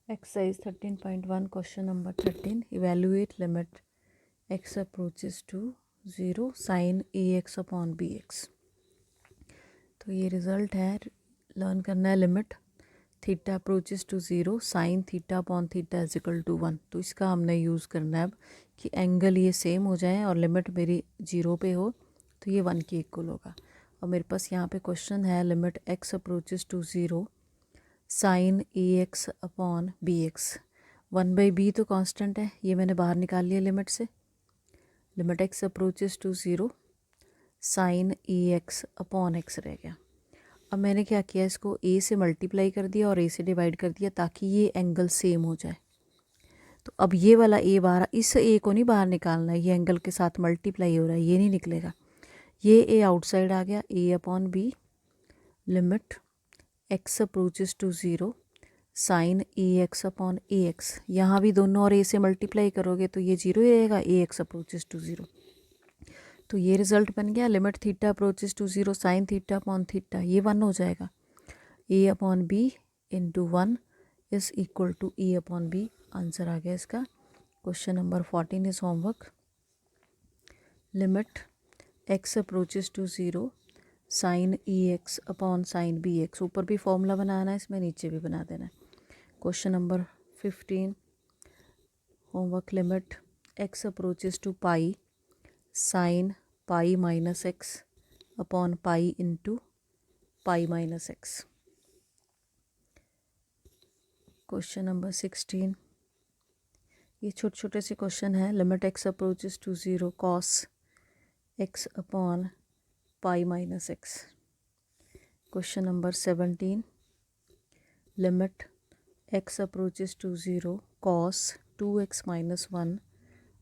Exercise 13.1 question number 13. Evaluate limit x approaches to 0 sin ax upon bx. तो ये result है, learn करना है limit theta approaches to 0 sine theta upon theta is equal to 1। तो इसका हमने use करना है अब कि एंगल ये सेम हो जाए और लिमिट मेरी 0 पे हो तो ये 1 के इक्वल होगा। और मेरे पास यहाँ पे क्वेश्चन है limit x approaches to 0 sine A x upon b x. 1/b तो कांस्टेंट है, ये मैंने बाहर निकाल लिया लिमिट से। Limit x approaches to 0 sine A x upon x रह गया। अब मैंने क्या किया, इसको a से मल्टीप्लाई कर दिया और a से डिवाइड कर दिया ताकि ये एंगल सेम हो जाए। तो अब ये वाला a बाहर, इस a को नहीं बाहर निकालना है, ये एंगल के साथ मल्टीप्लाई हो रहा है, ये नहीं निकलेगा। ये a आउटसाइड आ गया, a upon b limit x approaches to 0 sine A x upon a x. यहाँ भी दोनों और ए से मल्टीप्लाई करोगे तो ये 0 ही रहेगा, ए एक्स अप्रोचेस टू 0। तो ये रिजल्ट बन गया limit theta approaches to 0 sine theta upon theta, ये 1 हो जाएगा। A upon B into 1 is equal to A upon B. Answer आ गया इसका। Question number 14 is homework. Limit x approaches to 0 sine A x upon sine B X. ऊपर भी formula बनाना है, इसमें नीचे भी बना देना है। क्वेश्चन नंबर 15 होमवर्क। Limit x approaches to pi sine pi minus x upon pi into pi minus x. Question number 16, ये छोटे छोटे से क्वेश्चन है। Limit x approaches to 0 cos x upon pi minus x. Question number 17, limit x approaches to 0 cos 2x minus 1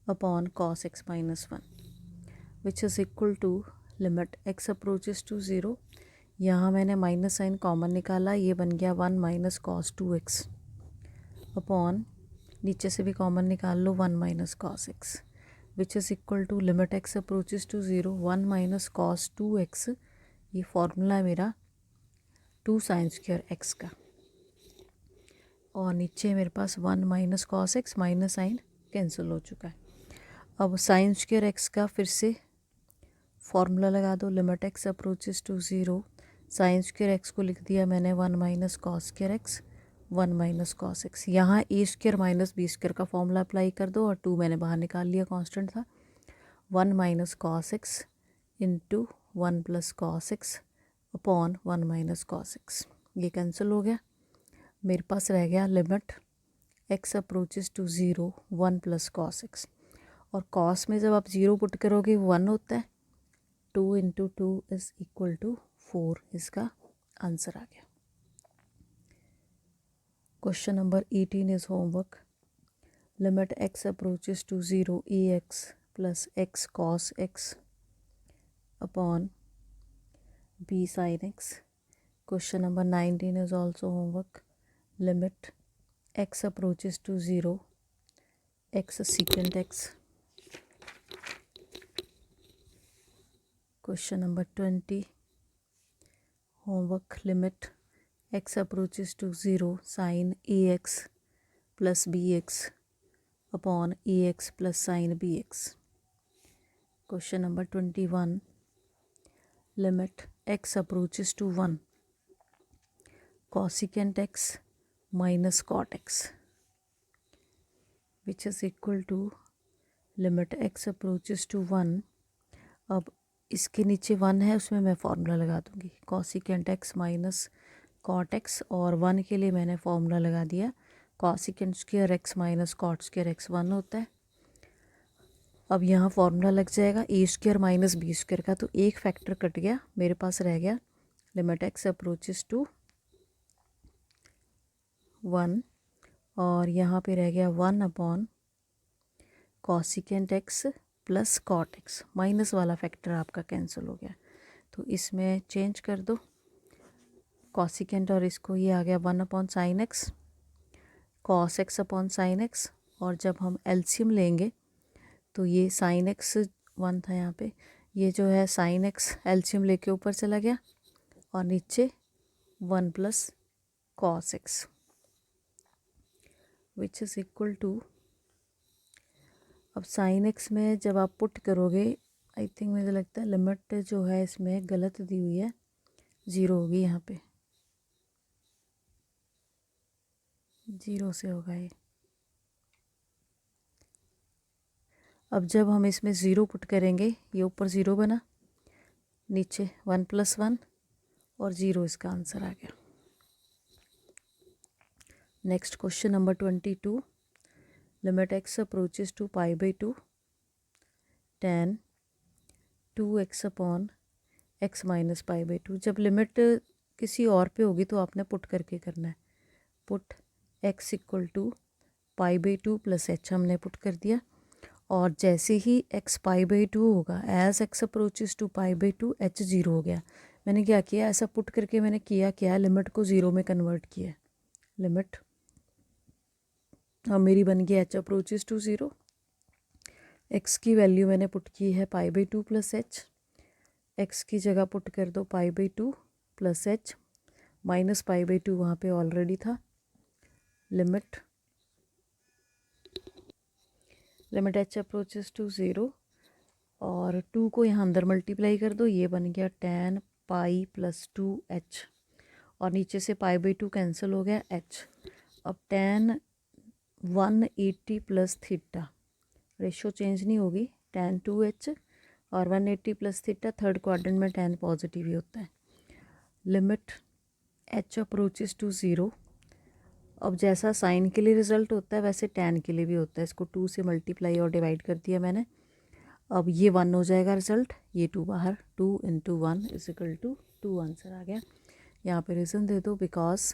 upon cos x minus 1 which is equal to limit x approaches to 0। यहाँ मैंने minus sign common निकाला, ये बन गया 1 minus cos 2x upon, नीचे से भी common निकाल लो, 1 minus cos x which is equal to limit x approaches to 0 1 minus cos 2x। ये फॉर्मूला है मेरा 2 साइन स्क्वायर x का। और नीचे मेरे पास 1 minus cos x, minus sine cancel हो चुका है। अब साइन स्क्वायर एक्स का फिर से फॉर्मूला लगा दो। Limit x approaches to 0 sine square x को लिख दिया मैंने 1 minus cos square x 1 minus cos x. यहाँ a square minus b square का फॉर्मूला अप्लाई कर दो और 2 मैंने बाहर निकाल लिया, कांस्टेंट था। 1 minus cos x into 1 plus cos x upon 1 minus cos x. ये कैंसिल हो गया, मेरे पास रह गया limit x approaches to 0 1 plus cos x. और कॉस में जब आप 0 पुट करोगे 1 होता है। 2 इंटू 2 इज इक्वल टू 4, इसका आंसर आ गया। Question number 18 is homework. Limit x approaches to 0 a x plus x cos x upon b sine x. Question number 19 is also होमवर्क। Limit x approaches to 0 x secant x। Question number 20 homework। Limit x approaches to 0 sin ax plus bx upon ax plus sin bx। Question number 21 limit x approaches to 1 cosecant x minus cot x which is equal to limit x approaches to 1। अब इसके नीचे 1 है, उसमें मैं formula लगा दूंगी cosecant x minus cot x, और 1 के लिए मैंने फार्मूला लगा दिया cosecant square x minus cot square x 1 होता है। अब यहाँ फार्मूला लग जाएगा a square minus b square का, तो एक फैक्टर कट गया, मेरे पास रह गया लिमिट x अप्रोचेस टू 1 और यहाँ पे रह गया 1 upon cosecant x plus cot x। Minus वाला फैक्टर आपका कैंसिल हो गया, तो इसमें चेंज कर दो कॉसिकेंट, और इसको ये आ गया 1 upon sine x cos x upon sine x. और जब हम एलसीएम लेंगे तो ये साइन एक्स 1 था यहाँ पे, ये जो है साइन एक्स एलसीएम लेके ऊपर चला गया और नीचे 1 plus cos x. Which is equal to, अब साइन एक्स में जब आप पुट करोगे, आई थिंक मुझे लगता है लिमिट जो है इसमें गलत दी हुई है, 0 होगी यहाँ पे, 0 से होगा ये। अब जब हम इसमें 0 पुट करेंगे, ये ऊपर 0 बना, नीचे 1 + 1 और 0 इसका आंसर आ गया। Next question number 22, limit x approaches to π/2 tan 2x upon x minus π/2। जब लिमिट किसी और पे होगी तो आपने पुट करके करना है। Put x equal to π/2 + h हमने पुट कर दिया, और जैसे ही x π/2 होगा, as x approaches to π/2 h 0 हो गया। मैंने क्या किया, ऐसा पुट करके मैंने किया क्या, लिमिट को 0 में कन्वर्ट किया। लिमिट अब मेरी बन गई h अप्रोचेस टू 0, x की वैल्यू मैंने पुट की है π/2 + h, x की जगह पुट कर दो π/2 + h, माइनस π/2 वहाँ पे ऑलरेडी था। लिमिट h अप्रोचेस टू 0 और 2 को यहाँ अंदर मल्टीप्लाई कर दो, ये बन गया tan पाई + 2h, और नीचे से π/2 कैंसिल हो गया h। अब tan 180 + थीटा, रेशो चेंज नहीं होगी, tan 2h और 180 + थीटा, थर्ड क्वाड्रेंट में tan पॉजिटिव ही होता है। लिमिट h अप्रोचेस टू 0, अब जैसा साइन के लिए रिजल्ट होता है वैसे tan के लिए भी होता है। इसको 2 से मल्टीप्लाई और डिवाइड कर दिया मैंने, अब ये 1 हो जाएगा रिजल्ट, ये 2 बाहर, 2 × 1 = 2 आंसर आ गया। यहाँ पे रीज़न दे दो, because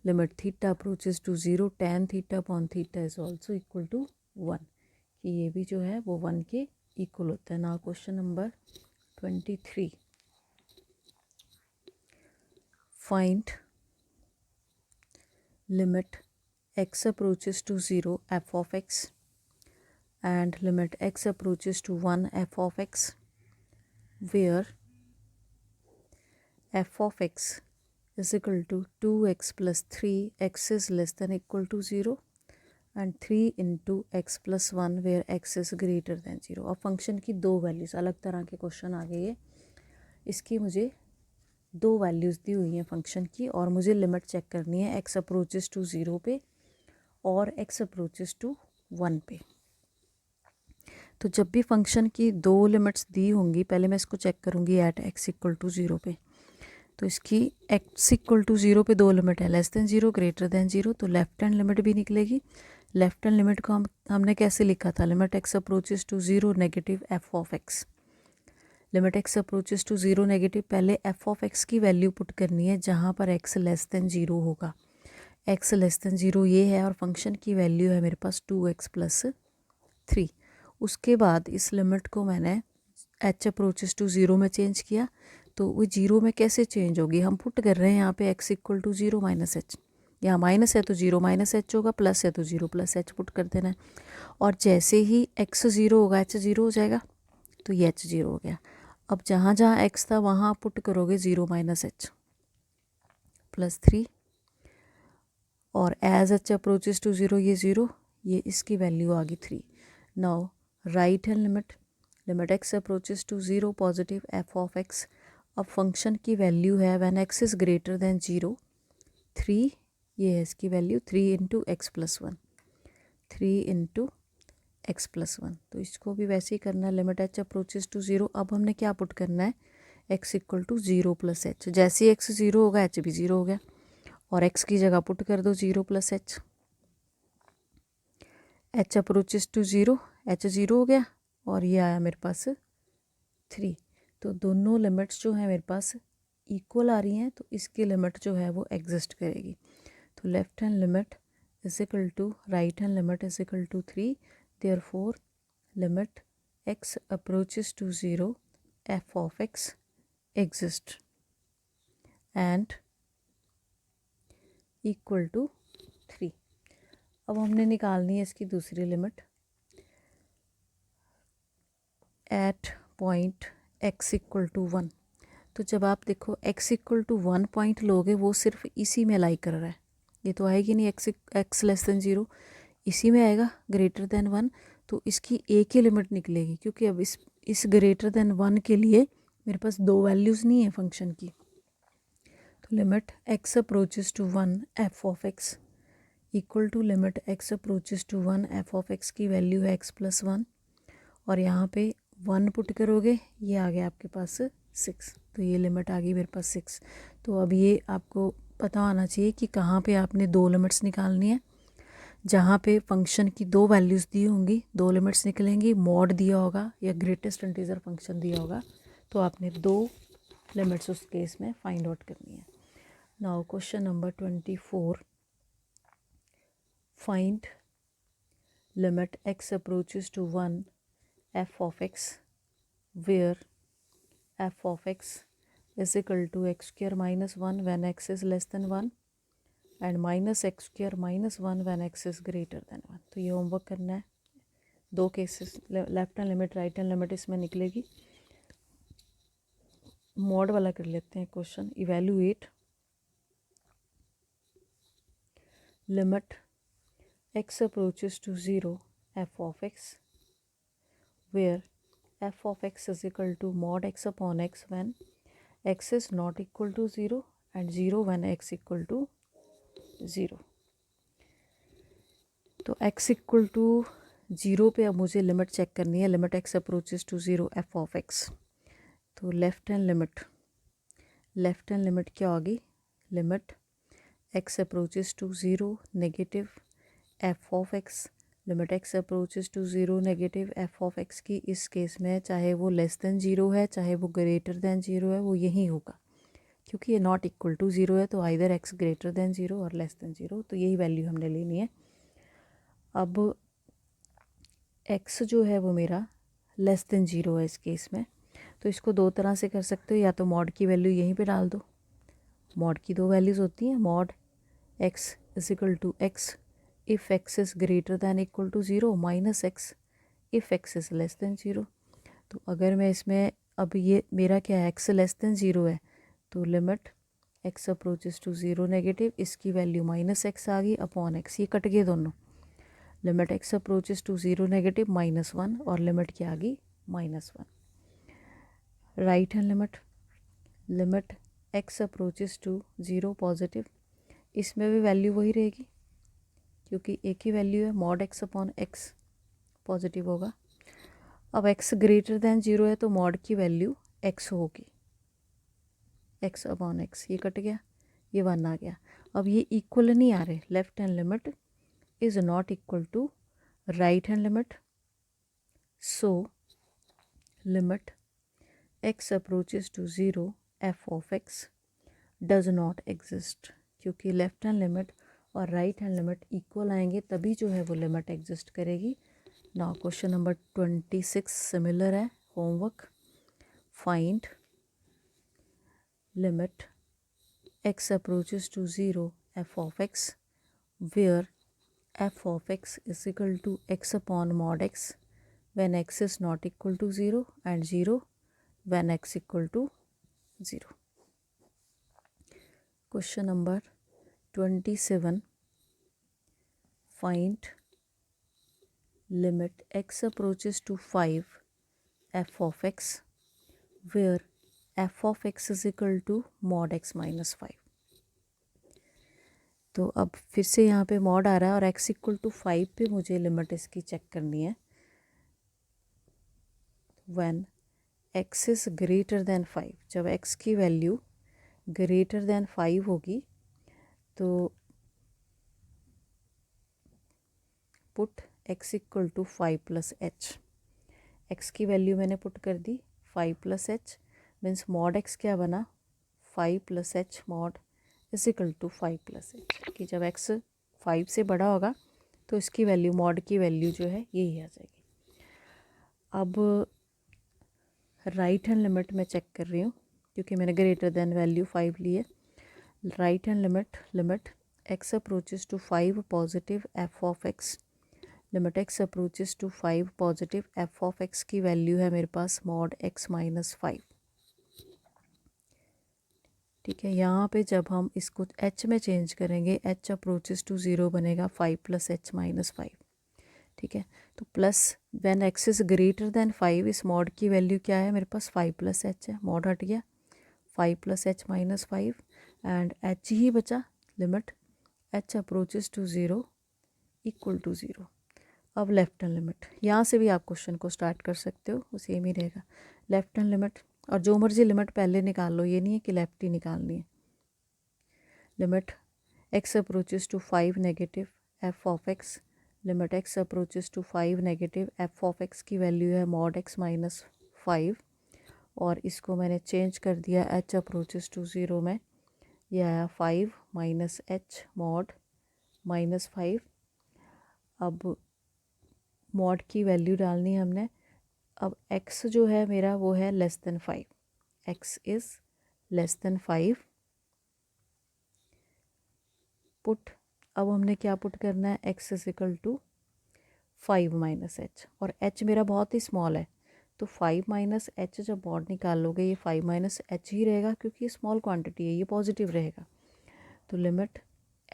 limit theta approaches to 0 tan theta upon theta is also equal to 1, कि ये भी जो है वो 1 के इक्वल होता है। ना question number 23, find limit x approaches to 0 f of x and limit x approaches to 1 f of x, where f of x is equal to 2x + 3, x is less than equal to 0, and 3 × x + 1 where x is greater than 0। अब function की दो values, अलग तरह के question आ गए है। इसकी मुझे दो वैल्यूज़ दी हुई हैं फंक्शन की, और मुझे लिमिट चेक करनी है x अप्रोचेस टू 0 पे और x अप्रोचेस टू 1 पे। तो जब भी फंक्शन की दो लिमिट्स दी होंगी, पहले मैं इसको चेक करूँगी एट x = 0 पे। तो इसकी x = 0 पे दो लिमिट है, लेस देन 0, ग्रेटर देन 0, तो लेफ्ट हैंड लिमिट भी निकलेगी। लेफ्ट हैंड लिमिट को हमने कैसे लिखा था, limit x approaches to 0 negative f of x। Limit x approaches to 0 negative, पहले f of x की वैल्यू पुट करनी है जहाँ पर x लेस देन 0 होगा। x लेस देन 0 ये है, और फंक्शन की वैल्यू है मेरे पास 2x + 3। उसके बाद इस लिमिट को मैंने h अप्रोचेस टू 0 में चेंज किया, तो वो 0 में कैसे चेंज होगी, हम पुट कर रहे हैं यहाँ पे x = 0 - h, यहाँ माइनस है तो 0 - h होगा, प्लस है तो 0 + h पुट कर देना है। और जैसे ही x 0 होगा h 0 हो जाएगा, तो ये h 0 हो गया। अब जहाँ जहाँ x था वहाँ पुट करोगे 0 - h + 3, और एज h अप्रोचेस टू 0 ये 0, ये इसकी वैल्यू आ गई 3। Now right hand limit x approaches to 0 positive f of x। अब फंक्शन की वैल्यू है when x is greater than 0, 3, ये है इसकी वैल्यू 3 × x + 1, 3 × x + 1। तो इसको भी वैसे ही करना है, लिमिट h अप्रोचेस टू 0। अब हमने क्या पुट करना है, x = 0 + h। जैसे ही x 0 होगा h भी 0 हो गया, और x की जगह पुट कर दो 0 + h। h approaches to 0, h 0 हो गया, और ये आया मेरे पास 3। तो दोनों लिमिट्स जो हैं मेरे पास इक्वल आ रही हैं, तो इसकी लिमिट जो है वो एग्जिस्ट करेगी। तो left hand limit is equal to right hand limit is equal to 3, therefore limit x approaches to 0 f of x exist and equal to 3। अब हमने निकालनी है इसकी दूसरी लिमिट एट पॉइंट x = 1। तो जब आप देखो x = 1 पॉइंट लोगे, वो सिर्फ इसी में लाई कर रहा है, ये तो आएगी नहीं, एक्स लेस देन 0, इसी में आएगा ग्रेटर देन 1, तो इसकी एक ही लिमिट निकलेगी, क्योंकि अब इस ग्रेटर देन 1 के लिए मेरे पास दो वैल्यूज़ नहीं है फंक्शन की। तो limit x approaches to 1 f of x equal to limit x approaches to 1 f of x की वैल्यू है x+1, और यहाँ पे 1 पुट करोगे, ये आ गया आपके पास 6, तो ये लिमिट आ गई मेरे पास 6। तो अब ये आपको पता होना चाहिए कि कहाँ पे आपने दो लिमिट्स निकालनी है। जहाँ पे फंक्शन की दो वैल्यूज़ दी होंगी, दो लिमिट्स निकलेंगी, मॉड दिया होगा या ग्रेटेस्ट इंटीजर फंक्शन दिया होगा, तो आपने दो लिमिट्स उस केस में फाइंड आउट करनी है। Now question number 24, find limit x approaches to 1 f of x where f of x is equal to x square minus 1 when x is less than 1 and minus x square minus 1 when x is greater than 1। तो ये homework करना है, दो cases, left hand limit right hand limit इसमें निकलेगी। Mod वाला कर लेते हैं question. Evaluate limit x approaches to 0 f of x where f of x is equal to mod x upon x when x is not equal to 0 and 0 when x equal to 0। तो x equal to 0 पे अब मुझे limit check करनी है, limit x approaches to 0 f of x। तो left hand limit क्या होगी, limit x approaches to 0 negative f of x, limit x approaches to 0 negative f of x की इस केस में चाहे वो लेस देन 0 है चाहे वो ग्रेटर देन 0 है, वो यही होगा, क्योंकि ये नॉट इक्वल टू 0 है, तो आइदर x ग्रेटर देन 0 और लेस देन 0, तो यही वैल्यू हमने लेनी है। अब x जो है वो मेरा लेस देन 0 है इस केस में, तो इसको दो तरह से कर सकते हो, या तो मॉड की वैल्यू यहीं पे डाल दो, मॉड की दो वैल्यूज़ होती हैं, mod x is equal to x if x is greater than equal to 0 minus x if x is less than 0। तो अगर मैं इसमें, अब ये मेरा क्या है, x लेस देन 0 है, तो limit x approaches to 0 negative, इसकी वैल्यू माइनस x आ गई अपॉन x, ये कट गए दोनों, limit x approaches to 0 negative -1 और लिमिट क्या आ गई -1। Right hand limit x approaches to 0 positive, इसमें भी वैल्यू वही रहेगी क्योंकि एक ही वैल्यू है, mod x upon x positive होगा। अब x ग्रेटर दैन 0 है तो मॉड की वैल्यू x होगी, x अपॉन x, ये कट गया, ये 1 आ गया। अब ये इक्वल नहीं आ रहे, left hand limit is not equal to right hand limit, so limit x approaches to 0 f of x does not exist, क्योंकि लेफ्ट हैंड लिमिट और राइट हैंड लिमिट इक्वल आएंगे तभी जो है वो लिमिट एग्जिस्ट करेगी। नाउ क्वेश्चन नंबर 26 सिमिलर है, homework. Find limit x approaches to 0 f of x where f of x is equal to x upon mod x when x is not equal to 0 and 0 when x equal to 0। Question number 27, find limit x approaches to 5 f of x where f of x is equal to mod x minus 5। तो अब फिर से यहाँ पे mod आ रहा है और x equal to 5 पे मुझे लिमिट इसकी चेक करनी है। When x is greater then 5, जब x की वैल्यू ग्रेटर देन 5 होगी तो put x equal to 5 plus h, x की वैल्यू मैंने पुट कर दी 5 plus h, means mod x क्या बना 5 plus h mod is equal to 5 plus h, कि जब x 5 से बड़ा होगा तो इसकी वैल्यू, मॉड की वैल्यू जो है यही आ जाएगी। अब राइट हैंड लिमिट में चेक कर रही हूँ क्योंकि मैंने ग्रेटर देन वैल्यू 5 ली है। Right hand limit x approaches to 5 positive f of x, limit x approaches to 5 positive f of x की वैल्यू है मेरे पास मॉड x माइनस 5। ठीक है, यहाँ पे जब हम इसको h में चेंज करेंगे h अप्रोचेस टू 0 बनेगा 5 + h - 5। ठीक है, तो plus when x is greater then 5, इस मॉड की वैल्यू क्या है मेरे पास 5 + h है, मॉड हट गया 5 + h - 5 एंड h ही बचा, limit h approaches to 0 equal to 0। अब लेफ्ट हैंड लिमिट, यहाँ से भी आप क्वेश्चन को स्टार्ट कर सकते हो, वो सेम ही रहेगा। लेफ्ट हैंड लिमिट, और जो मर्जी लिमिट पहले निकाल लो, ये नहीं है कि लेफ्ट ही निकालनी है। Limit x approaches to 5 negative f of x, limit x approaches to 5 negative f of x की वैल्यू है मॉड x - 5, और इसको मैंने चेंज कर दिया h अप्रोचेस टू 0 में, यह आया 5 - h मॉड -5। अब मॉड की वैल्यू डालनी है हमने। अब x जो है मेरा वो है less than 5, x is less than 5, put. अब हमने क्या पुट करना है, x is equal to 5 - h, और h मेरा बहुत ही स्मॉल है, तो 5 - h जब मॉड निकालोगे ये 5 - h ही रहेगा, क्योंकि ये स्मॉल क्वांटिटी है, ये पॉजिटिव रहेगा। तो limit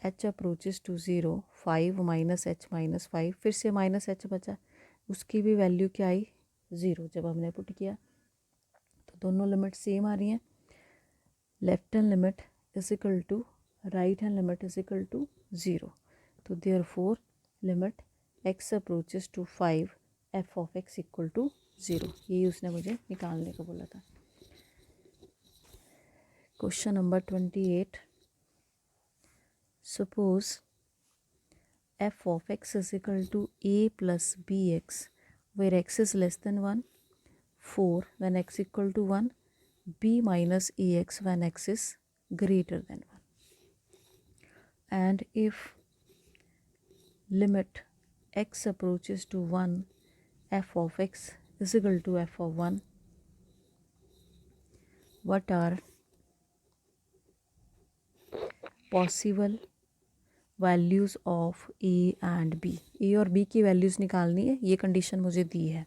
h approaches to 0 5 - h - 5, फिर से -h बचा, उसकी भी वैल्यू क्या आई 0 जब हमने पुट किया। तो दोनों लिमिट सेम आ रही हैं। Left hand limit is equal to right hand limit is equal to 0। तो therefore limit x approaches to 5 f of x equal to 0, यही उसने मुझे निकालने को बोला था। Question number 28, suppose f of x is equal to a plus bx where x is less than 1, 4 when x equal to 1, b minus ax when x is greater than 1. And if limit x approaches to 1, f of x is equal to f of 1, what are possible values of A and B. A और B की values निकालनी है, ये condition मुझे दी है।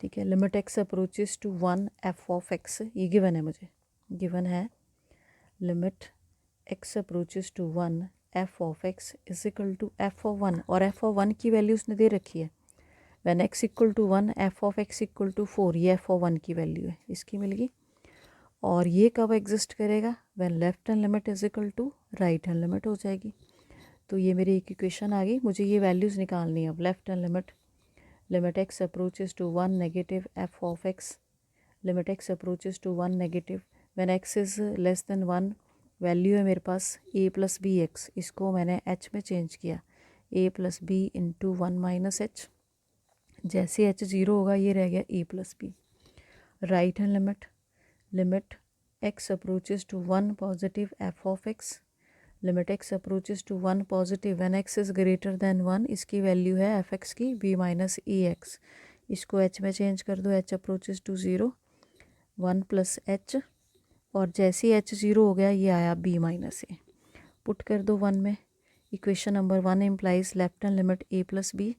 ठीक है, limit x approaches to 1 f of x, ये गिवन है मुझे, गिवन है limit x approaches to 1 f of x is equal to f of 1, और एफ ऑफ 1 की वैल्यू उसने दे रखी है। When x equal to 1 f of x equal to 4, ये एफ ऑफ 1 की वैल्यू है, इसकी मिल गई। और ये कब एग्जिस्ट करेगा, when left hand limit is equal to right hand limit हो जाएगी। तो ये मेरी एक इक्वेशन आ गई, मुझे ये वैल्यूज़ निकालनी है अब। Left hand limit, limit x approaches to 1 negative f of x, limit x approaches to 1 negative when x is less than 1, value है मेरे पास a प्लस बी एक्स, इसको मैंने h में चेंज किया, a plus b into 1 minus h, जैसे h 0 होगा ये रह गया a plus b. Right hand limit, limit x approaches to 1 positive f of x, limit x approaches to 1 positive when x is greater than 1, इसकी value है f x की b minus a x, इसको h में change कर दो, h approaches to 0 1 plus h, और जैसे ही h 0 हो गया ये आया b माइनस ए, पुट कर दो 1 में। Equation number 1 implies left hand limit a plus b,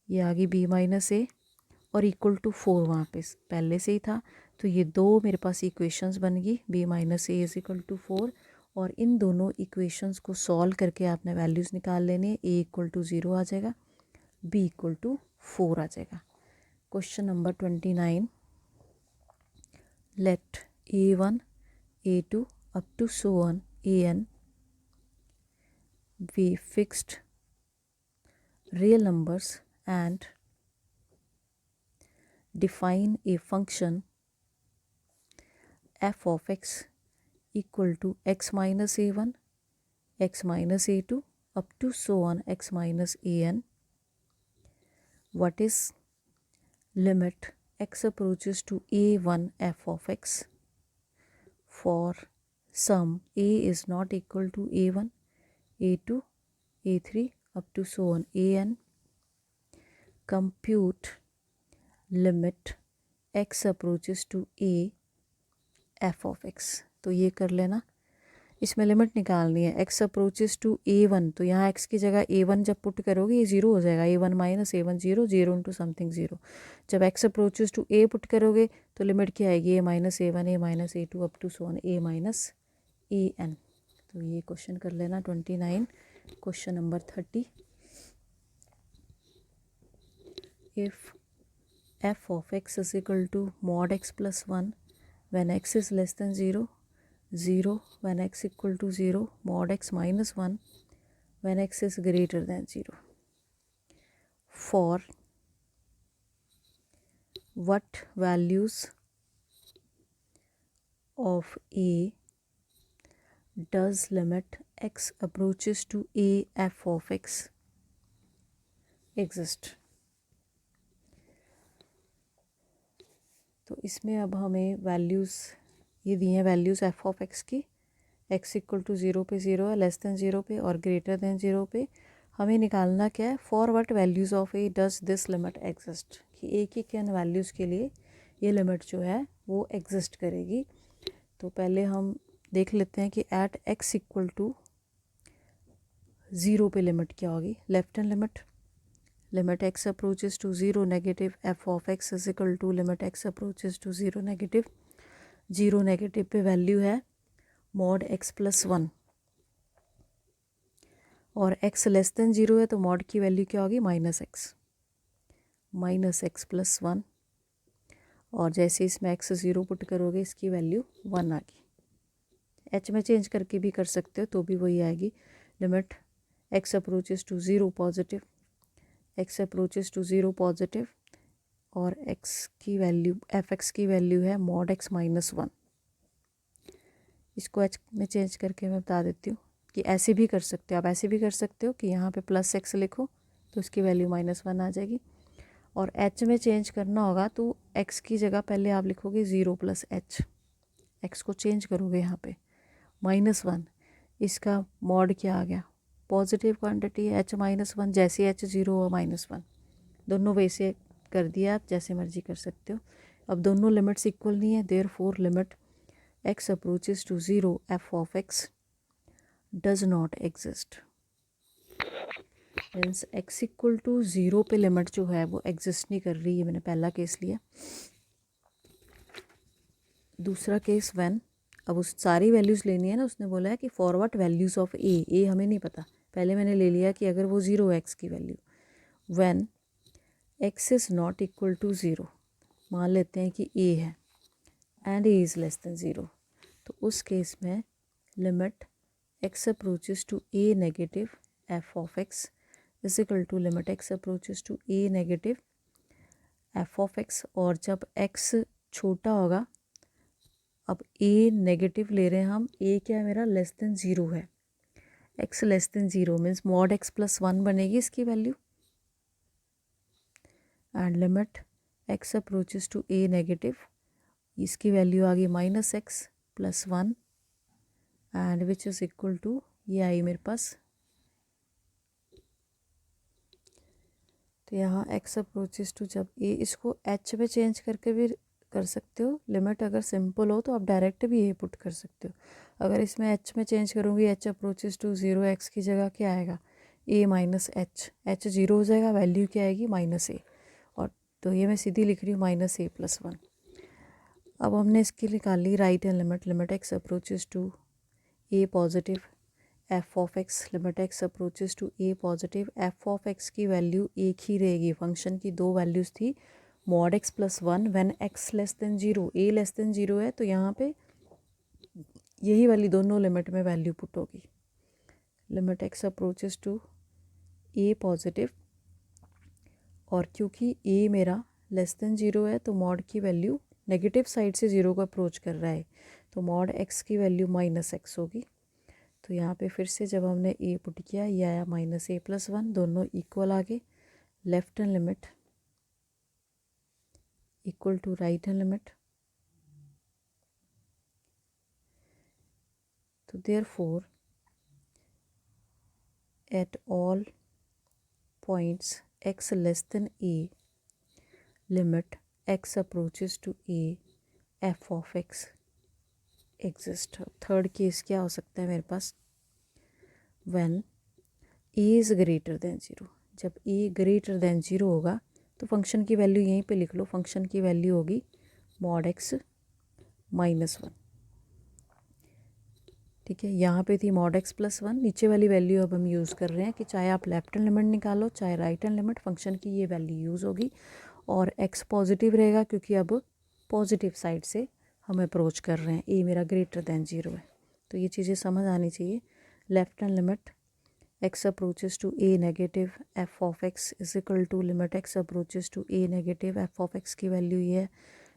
ये आ गई b माइनस ए, और इक्वल टू 4 वहाँ पे पहले से ही था, तो ये दो मेरे पास इक्वेशंस बन गई, b minus a is equal to 4, और इन दोनों इक्वेशंस को सॉल्व करके आपने वैल्यूज़ निकाल लेनी है। a इक्वल टू 0 आ जाएगा, b इक्वल टू 4 आ जाएगा। Question number 29, let a1 a2 up to so on an be fixed real numbers and define a function f of x equal to x minus a1, x minus a2 up to so on x minus an. What is limit x approaches to a1 f of x for sum a is not equal to a1, a2, a3 up to so on an. Compute limit x approaches to a f of x। तो ये कर लेना, इसमें limit निकालनी है। x approaches to a1, तो यहाँ x की जगह a1 जब पुट करोगे ये ज़ीरो हो जाएगा, a1 minus a1 zero, zero into something zero. जब x approaches to a put करोगे तो लिमिट क्या आएगी, a minus a1, a minus a2 up to so on a minus an। तो ये क्वेश्चन कर लेना 29। Question number 30, if f of x is equal to mod x plus 1 when x is less than 0, 0 when x equal to 0, mod x minus 1 when x is greater than 0. For what values of a does limit x approaches to a f of x exist? तो इसमें अब हमें values ये दी हैं, values F of x की। X equal to zero पे zero है, less than zero पे और ग्रेटर दैन ज़ीरो पे। हमें निकालना क्या है, for what values of A does this limit exist, कि ए की किन वैल्यूज़ के लिए ये लिमिट जो है वो एग्जिस्ट करेगी। तो पहले हम देख लेते हैं कि at x equal to zero पे लिमिट क्या होगी। Left hand limit, limit x approaches to 0 negative f of x is equal to limit x approaches to 0 negative, 0 negative पे वैल्यू है मॉड x प्लस 1 और x लेस देन 0 है तो mod की value क्या होगी, माइनस एक्स प्लस 1। और जैसे इसमें x 0 पुट करोगे इसकी वैल्यू 1 आ गई। h में चेंज करके भी कर सकते हो तो भी वही आएगी। Limit x approaches to 0 positive, x approaches to 0 positive और x की वैल्यू f(x) की वैल्यू है मॉड x माइनस 1। इसको h में चेंज करके मैं बता देती हूँ कि ऐसे भी कर सकते हो आप, ऐसे भी कर सकते हो कि यहाँ पे प्लस x लिखो तो उसकी वैल्यू माइनस 1 आ जाएगी। और h में चेंज करना होगा तो x की जगह पहले आप लिखोगे 0 प्लस h, x को चेंज करोगे यहाँ पे माइनस 1। इसका मॉड क्या आ गया, पॉजिटिव क्वांटिटी h माइनस 1, जैसे h 0 हो माइनस 1, दोनों वैसे कर दिया, आप जैसे मर्जी कर सकते हो। अब दोनों लिमिट्स इक्वल नहीं है, therefore limit x approaches to 0 f of x does not exist. Means x equal to 0 पे लिमिट जो है वो एग्जिस्ट नहीं कर रही है। मैंने पहला केस लिया। दूसरा केस व्हेन, अब उस सारी वैल्यूज़ लेनी है ना, उसने बोला है कि फॉर व्हाट वैल्यूज़ ऑफ ए हमें नहीं पता, पहले मैंने ले लिया कि अगर वो 0 है x की value, when x is not equal to 0, मान लेते हैं कि a है and a is less than 0, तो उस केस में limit x approaches to a negative f of x is equal to limit x approaches to a negative f of x। और जब x छोटा होगा, अब a नेगेटिव ले रहे हैं हम, a क्या है मेरा, लेस देन 0 है, x less than 0 means mod x plus 1 बनेगी इसकी value. And limit x approaches to a negative, इसकी वैल्यू आ गई minus x plus 1 and which is equal to, ये आई मेरे पास, तो यहाँ x अप्रोचेस टू, जब a, इसको h में चेंज करके भी कर सकते हो। लिमिट अगर सिंपल हो तो आप डायरेक्ट भी a पुट कर सकते हो। अगर इसमें h में चेंज करूँगी, h अप्रोचेस टू 0, x की जगह क्या आएगा, a माइनस h, h 0 हो जाएगा, वैल्यू क्या आएगी माइनस a, और तो ये मैं सीधी लिख रही हूँ माइनस a प्लस 1। अब हमने इसकी निकाल ली right hand limit, limit x approaches to a positive f of x, limit x approaches to a positive f of x की वैल्यू एक ही रहेगी। फंक्शन की दो वैल्यूज़ थी, mod x plus 1 when x less than 0, a less than 0 है तो यहाँ पे यही वाली दोनों लिमिट में वैल्यू पुट होगी। Limit x approaches to a positive, और क्योंकि a मेरा लेस देन 0 है तो मॉड की वैल्यू नेगेटिव साइड से 0 को अप्रोच कर रहा है, तो मॉड x की वैल्यू माइनस एक्स होगी। तो यहाँ पे फिर से जब हमने a पुट किया, ये आया माइनस a प्लस 1, दोनों इक्वल आ गए। Left hand limit equal to right hand limit, तो therefore at all points x less than a, limit x approaches to a f of x exist. Third case क्या हो सकता है मेरे पास, when a is greater than zero. जब a greater than zero होगा तो फंक्शन की वैल्यू यहीं पे लिख लो, फंक्शन की वैल्यू होगी मॉड एक्स माइनस वन। ठीक है, यहाँ पे थी मॉड एक्स प्लस वन, नीचे वाली वैल्यू अब हम यूज़ कर रहे हैं कि चाहे आप लेफ्ट हैंड लिमिट निकालो चाहे राइट हैंड लिमिट, फंक्शन की ये वैल्यू यूज़ होगी और एक्स पॉजिटिव रहेगा क्योंकि अब पॉजिटिव साइड से हम अप्रोच कर रहे हैं, ए मेरा ग्रेटर देन ज़ीरो है। तो ये चीज़ें समझ आनी चाहिए। Left hand limit x approaches to a negative f of x is equal to limit x approaches to a negative f of x की वैल्यू ये है,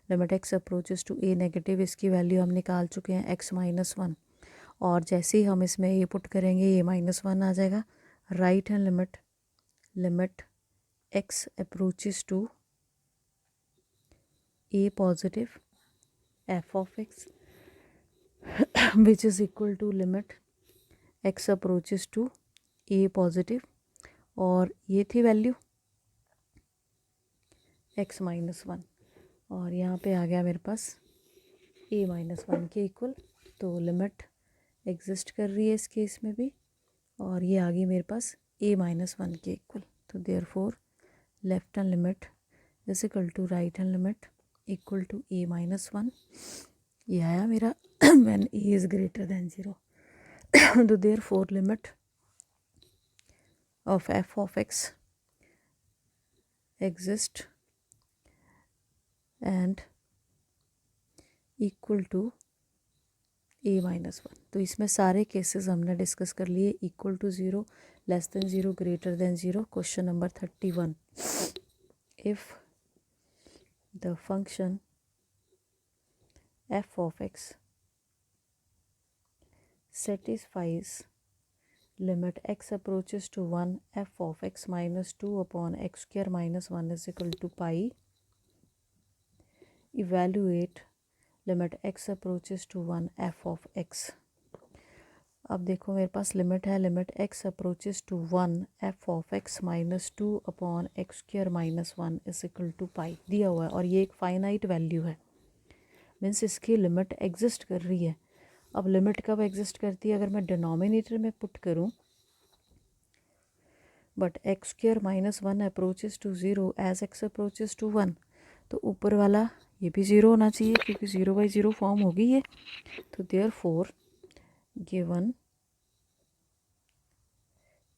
limit x approaches to a negative इसकी वैल्यू हम निकाल चुके हैं x minus one, और जैसे ही हम इसमें a पुट करेंगे a माइनस वन आ जाएगा। Right hand limit, limit x approaches to a positive f of x which is equal to limit x approaches to a positive, और ये थी वैल्यू x माइनस वन, और यहाँ पे आ गया मेरे पास a माइनस वन के इक्वल। तो लिमिट एग्जिस्ट कर रही है इस केस में भी, और ये आ गई मेरे पास a माइनस वन के इक्वल। तो therefore left hand limit is equal to right hand limit equal to a minus one. ये आया मेरा when a is greater than zero. तो therefore limit of f of x exist and equal to a minus one. तो इसमें सारे cases हमने discuss कर लिए, equal to zero, less than zero, greater than zero. Question number 31, if the function f of x satisfies limit x approaches to 1 f of x minus 2 upon x square minus 1 is equal to pi, evaluate limit x approaches to 1 f of x। अब देखो मेरे पास limit है, limit x approaches to 1 f of x minus two upon x square minus one is equal to pi दिया हुआ है, और ये एक फाइनाइट वैल्यू है, मीन्स इसकी लिमिट एग्जिस्ट कर रही है। अब लिमिट कब एग्जिस्ट करती है, अगर मैं डिनोमिनेटर में पुट करूं but x square minus one approaches to zero as x approaches to one, तो ऊपर वाला ये भी ज़ीरो होना चाहिए क्योंकि ज़ीरो बाई ज़ीरो फॉर्म होगी ये। तो therefore given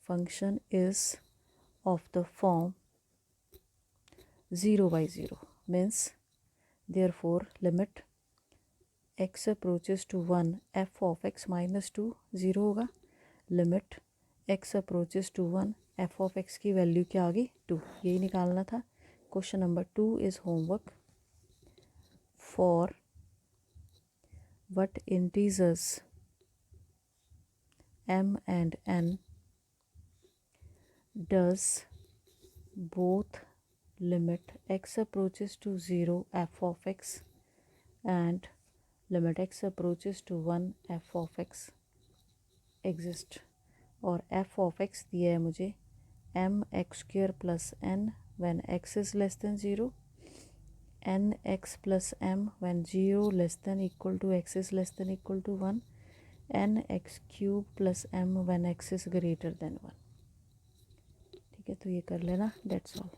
function is of the form zero by zero, means therefore limit x approaches to one f of x minus two zero होगा, limit x approaches to one f of x की value क्या आ गई, two, यही निकालना था। Question number 2 is homework for what integers m and n does both limit x approaches to 0 f of x and limit x approaches to 1 f of x exist। और f of x दिया है मुझे m x square plus n when x is less than 0, n x plus m when 0 less than equal to x is less than equal to 1, n x cube plus m when x is greater than 1। ठीक है, तो ये कर लेना, that's all.